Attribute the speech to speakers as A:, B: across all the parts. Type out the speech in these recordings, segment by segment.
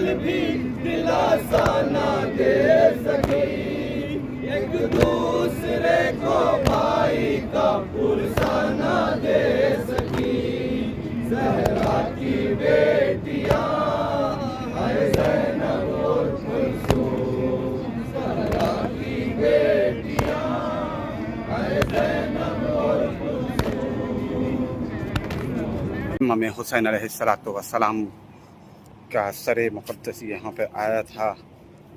A: پل بھی دلاسا نہ دے سکی، ایک دوسرے کو بھائی کا پرسا نہ دے سکی، زہرا کی بیٹیاں اے زینب اور کلثوم، زہرا کی بیٹیاں اے زینب اور کلثوم۔
B: امام حسین علیہ السلام کا سر مقدس یہاں پہ آیا تھا،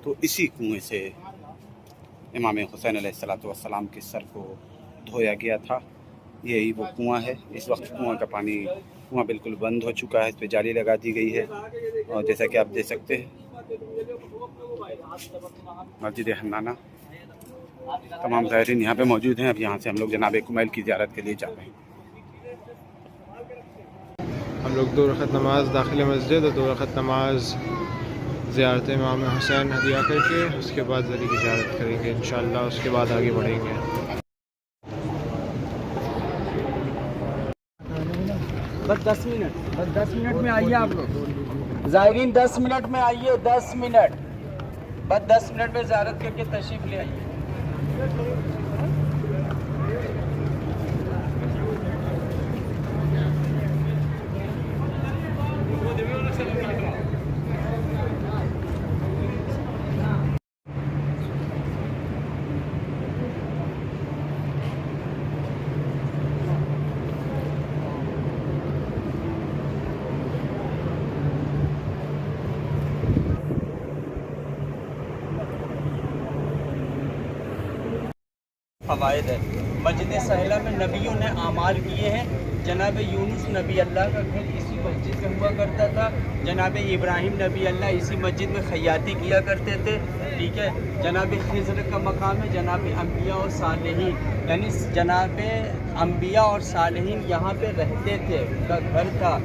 B: تو اسی کنویں سے امام حسین علیہ السلام کے سر کو دھویا گیا تھا۔ یہی وہ کنواں ہے۔ اس وقت کنواں بالکل بند ہو چکا ہے، اس پہ جالی لگا دی گئی ہے، اور جیسا کہ آپ دیکھ سکتے ہیں مسجد حنانہ، تمام زائرین یہاں پہ موجود ہیں۔ اب یہاں سے ہم لوگ جناب کمیل کی زیارت کے لیے جا رہے ہیں۔
C: ہم لوگ 2 رکعت نماز داخل مسجد اور 2 رکعت نماز زیارت امام حسین ہدیہ کر کے اس کے بعد زری کی زیارت کریں گے انشاءاللہ، اس کے بعد آگے بڑھیں گے۔
D: بس 10 منٹ میں آئیے آپ لوگ زائرین، 10 منٹ میں آئیے، 10 منٹ، بس 10 منٹ میں زیارت کر کے تشریف لے آئیے۔ فوائد ہے۔ مسجد سہلہ میں نبیوں نے اعمال کیے ہیں۔ جناب یونس نبی اللہ کا گھر اسی مسجد میں ہوا کرتا تھا، جناب ابراہیم نبی اللہ اسی مسجد میں خیاطی کیا کرتے تھے، ٹھیک ہے۔ جناب خضر کا مقام ہے، جناب انبیاء اور صالحین، یعنی جناب انبیاء اور صالحین یہاں پہ رہتے تھے، ان کا گھر تھا۔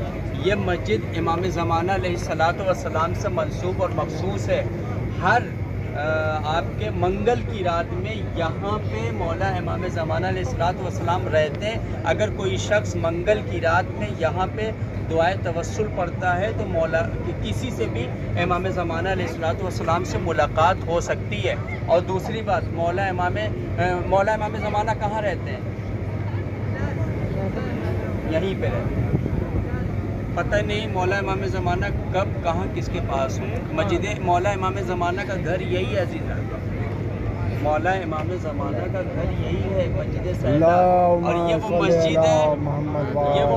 D: یہ مسجد امام زمانہ علیہ السلام سے منسوب اور مخصوص ہے۔ ہر آپ کے منگل کی رات میں یہاں پہ مولا امام زمانہ علیہ السلام رہتے ہیں۔ اگر کوئی شخص منگل کی رات میں یہاں پہ دعائے توسل پڑھتا ہے تو مولا کسی سے بھی امام زمانہ علیہ السلام سے ملاقات ہو سکتی ہے۔ اور دوسری بات، مولا امام زمانہ کہاں رہتے ہیں؟ یہیں پہ رہتے ہیں۔ پتہ نہیں مولا امام زمانہ کب کہاں کس کے پاس ہوں۔ مسجد مولا امام زمانہ کا گھر یہی ہے عزیزان، مولا امام زمانہ کا گھر یہی ہے مسجد سہلہ، اور یہ وہ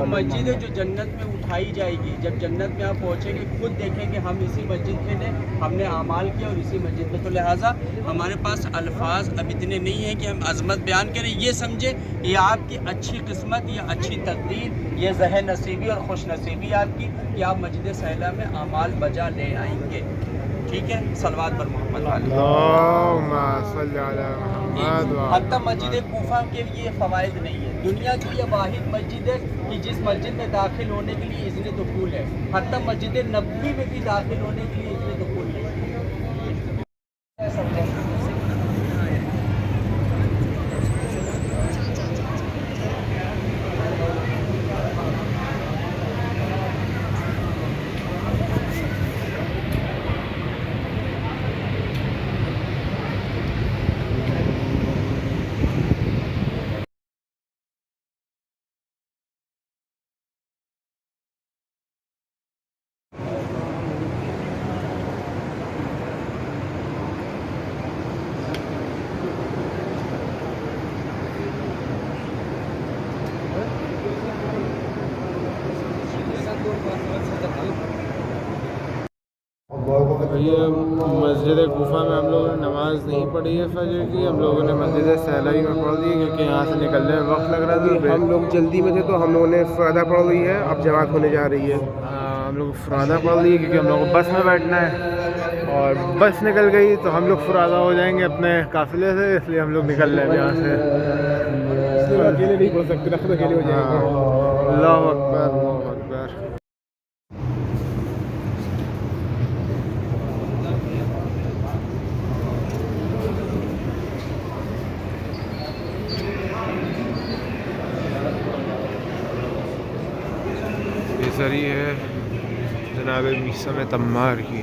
D: مسجد ہے جو جنت میں اٹھائی جائے گی۔ جب جنت میں آپ پہنچیں گے خود دیکھیں گے ہم اسی مسجد میں نے ہم نے اعمال کیا اور اسی مسجد میں، تو لہٰذا ہمارے پاس الفاظ اب اتنے نہیں ہیں کہ ہم عظمت بیان کریں۔ یہ سمجھے یہ آپ کی اچھی قسمت، یہ اچھی تقدیر، یہ ذہن نصیبی اور خوش نصیبی آپ کی کہ آپ مسجد سہلہ میں اعمال بجا لے آئیں گے، ٹھیک ہے۔ صلوات پر محمد
C: اللہم صلی علی محمد۔
D: حتیٰ مسجد کوفہ کے یہ فوائد نہیں ہے۔ دنیا کی یہ واحد مسجد ہے کہ جس مسجد میں داخل ہونے کے لیے اذن دخول ہے، حتیٰ مسجد نبوی میں بھی داخل ہونے کے لیے اذن دخول نہیں ہے۔
C: یہ مسجد کوفہ میں ہم لوگوں نے نماز نہیں پڑھی ہے فجر کی، ہم لوگوں نے مسجد سہلائی میں پڑھ لی کیونکہ یہاں سے نکلنے میں وقت لگ رہا تھا۔
E: ہم لوگ جلدی میں تھے تو ہم لوگوں نے فرادہ پڑھ لی ہے، اب جماعت ہونے جا رہی ہے۔
C: ہم لوگ فرادہ پڑھ لی کیونکہ ہم لوگوں کو بس میں بیٹھنا ہے، اور بس نکل گئی تو ہم لوگ فرادہ ہو جائیں گے اپنے قافلے سے، اس لیے ہم لوگ نکل رہے ہیں یہاں سے۔
E: اکیلے نہیں بول سکتے، رقم اکیلے ہو جائیں گے۔
C: اللہ اکبر، اللہ اکبر۔ یہ سری ہے جناب میثم تمار کی۔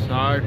C: 60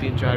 C: 3-4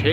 C: 6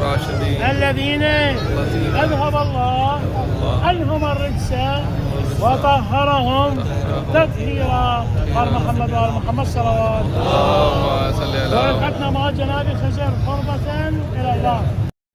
F: الذين أذهب الله عنهم الرجس وطهرهم تطهيرا قال محمد وآل محمد صلوات ورفعتنا مع جناب خزر قربة إلى الله.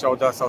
B: 1400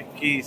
B: 21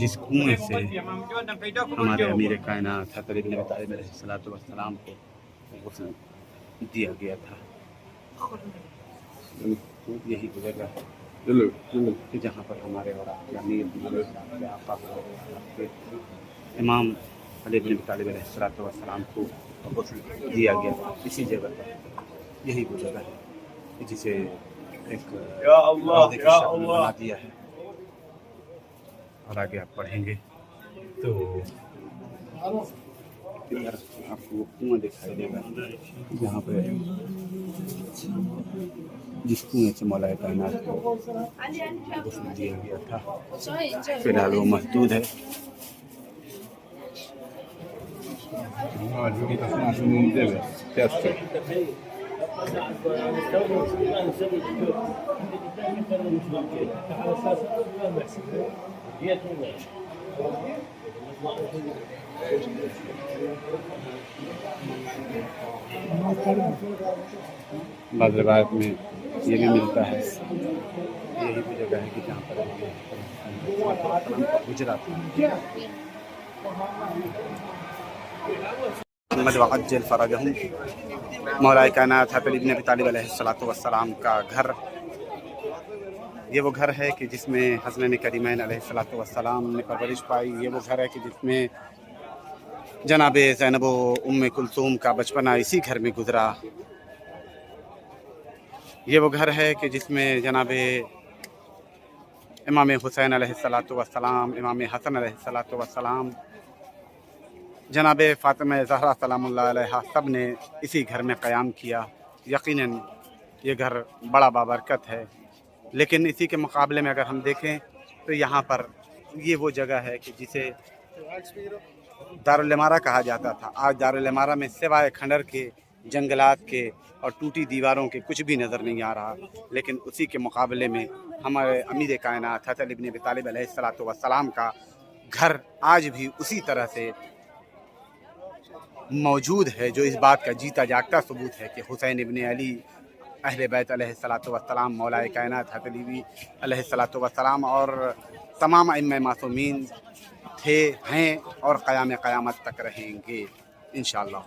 B: جس کنویں سے ہمارے امیر کائنات حضرت ابن ابی طالب علیہ السلام کو غسل دیا گیا تھا. یہی وہ جگہ ہے کہ جہاں پر ہمارے اور آپ کے امیر امام علی بن ابی طالب علیہ السلام کو غسل دیا گیا تھا. اسی جگہ پر یہی وہ جگہ ہے جسے ایک روضے کی شکل میں بنا دیا ہے. اور آگے آپ پڑھیں گے تو ادھر آپ کو کنواں دکھائی دے گا جہاں پہ جس کنویں سے مولا کائنات کو غسل دیا گیا تھا. فی الحال وہ مسدود ہے. بعض روایت میں یہ بھی ملتا ہے یہی وہ جگہ ہے کہ جہاں پر گجرا تھا. محمد وعجل فرجہم مولا کائنات حضرت ابن ابی طالب علیہ السلام کا گھر. یہ وہ گھر ہے کہ جس میں حسنین کریمین علیہ السلام نے پرورش پائی. یہ وہ گھر ہے کہ جس میں جناب زینب و ام کلثوم کا بچپنا اسی گھر میں گزرا. یہ وہ گھر ہے کہ جس میں جناب امام حسین علیہ السلام، امام حسن علیہ السلام، جناب فاطمہ زہرا سلام اللہ علیہ سب نے اسی گھر میں قیام کیا. یقیناً یہ گھر بڑا بابرکت ہے. لیکن اسی کے مقابلے میں اگر ہم دیکھیں تو یہاں پر یہ وہ جگہ ہے کہ جسے دارالعمارہ کہا جاتا تھا. آج دارالعمارہ میں سوائے کھنڈر کے، جنگلات کے اور ٹوٹی دیواروں کے کچھ بھی نظر نہیں آ رہا. لیکن اسی کے مقابلے میں ہمارے امیر کائنات حضرت ابن ابی طالب علیہ السلام کا گھر آج بھی اسی طرح سے موجود ہے، جو اس بات کا جیتا جاگتا ثبوت ہے کہ حسین ابن علی اہل بیت علیہ السلام، مولا کائنات حضرت علی علیہ السلام اور تمام ائمہ معصومین تھے، ہیں اور قیامت تک رہیں گے انشاءاللہ.